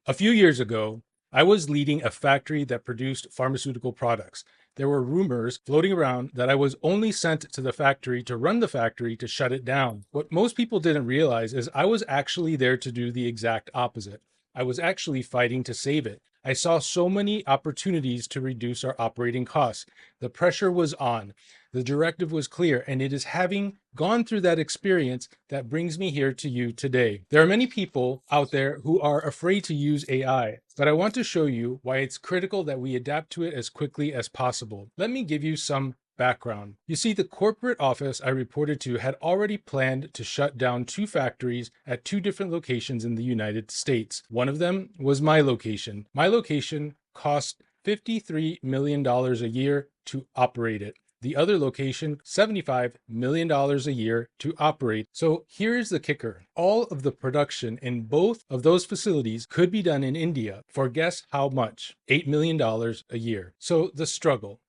A few years ago, I was leading a factory that produced pharmaceutical products. There were rumors floating around that I was only sent to the factory to run the factory to shut it down. What most people didn't realize is I was actually there to do the exact opposite. I was actually fighting to save it. I saw so many opportunities to reduce our operating costs. The pressure was on. The directive was clear, and it is having gone through that experience that brings me here to you today. There are many people out there who are afraid to use AI, but I want to show you why it's critical that we adapt to it as quickly as possible. Let me give you some background. You see, the corporate office I reported to had already planned to shut down 2 factories at 2 different locations in the United States. One of them was my location. My location cost $53 million a year to operate it. The other location, $75 million a year to operate. So here's the kicker. All of the production in both of those facilities could be done in India for guess how much? $8 million a year. So the struggle.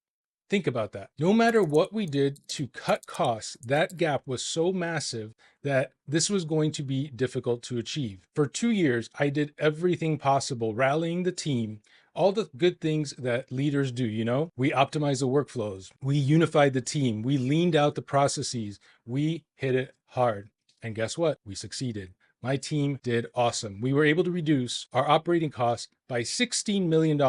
Think about that. No matter what we did to cut costs, that gap was so massive that this was going to be difficult to achieve. For 2 years, I did everything possible, rallying the team, all the good things that leaders do, We optimized the workflows, we unified the team, we leaned out the processes, we hit it hard. And guess what? We succeeded. My team did awesome. We were able to reduce our operating costs by $16 million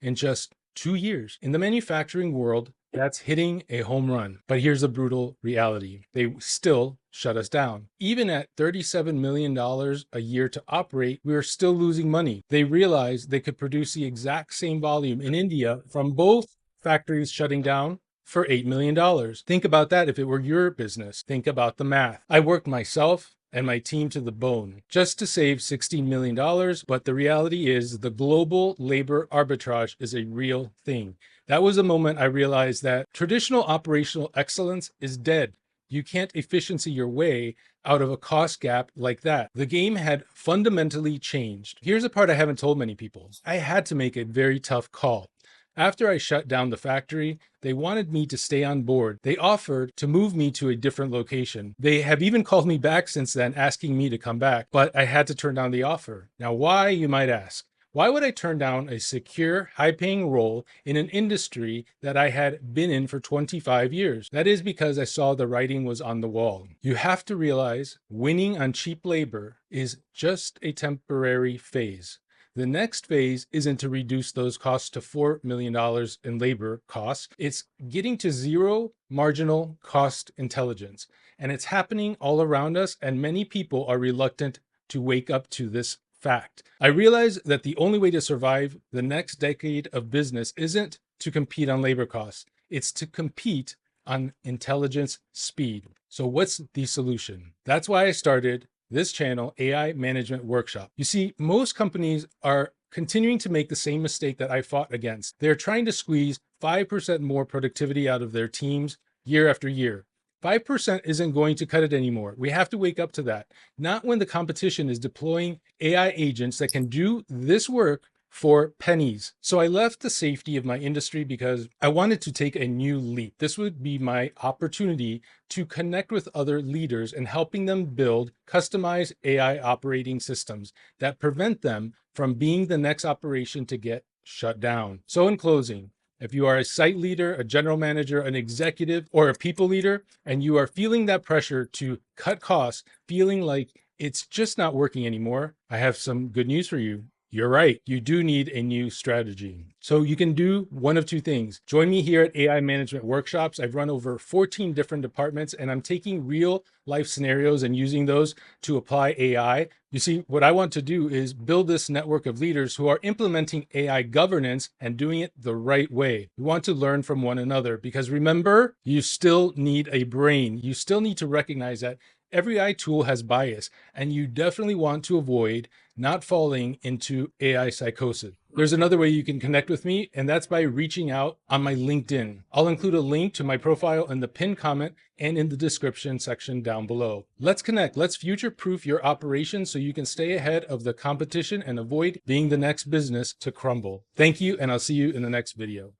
in just 2 years. In the manufacturing world, that's hitting a home run. But here's the brutal reality. They still shut us down. Even at $37 million a year to operate, we were still losing money. They realized they could produce the exact same volume in India from both factories shutting down for $8 million. Think about that if it were your business. Think about the math. I worked myself and my team to the bone just to save $16 million. But the reality is the global labor arbitrage is a real thing. That was the moment I realized that traditional operational excellence is dead. You can't efficiency your way out of a cost gap like that. The game had fundamentally changed. Here's the part I haven't told many people. I had to make a very tough call. After I shut down the factory, they wanted me to stay on board. They offered to move me to a different location. They have even called me back since then, asking me to come back, but I had to turn down the offer. Now, why, you might ask? Why would I turn down a secure, high-paying role in an industry that I had been in for 25 years? That is because I saw the writing was on the wall. You have to realize winning on cheap labor is just a temporary phase. The next phase isn't to reduce those costs to $4 million in labor costs. It's getting to zero marginal cost intelligence. And it's happening all around us, and many people are reluctant to wake up to this fact. I realize that the only way to survive the next decade of business isn't to compete on labor costs. It's to compete on intelligence speed. So what's the solution? That's why I started this channel, AI Management Workshop. You see, most companies are continuing to make the same mistake that I fought against. They're trying to squeeze 5% more productivity out of their teams year after year. 5% isn't going to cut it anymore. We have to wake up to that. Not when the competition is deploying AI agents that can do this work for pennies. So I left the safety of my industry because I wanted to take a new leap. This would be my opportunity to connect with other leaders and helping them build customized AI operating systems that prevent them from being the next operation to get shut down. So in closing, if you are a site leader, a general manager, an executive, or a people leader, and you are feeling that pressure to cut costs, feeling like it's just not working anymore, I have some good news for you. You're right. You do need a new strategy. So you can do one of 2 things. Join me here at AI Management Workshops. I've run over 14 different departments, and I'm taking real life scenarios and using those to apply AI. You see, what I want to do is build this network of leaders who are implementing AI governance and doing it the right way. We want to learn from one another because remember, you still need a brain. You still need to recognize that every AI tool has bias, and you definitely want to avoid not falling into AI psychosis. There's another way you can connect with me, and that's by reaching out on my LinkedIn. I'll include a link to my profile in the pinned comment and in the description section down below. Let's connect. Let's future-proof your operations so you can stay ahead of the competition and avoid being the next business to crumble. Thank you, and I'll see you in the next video.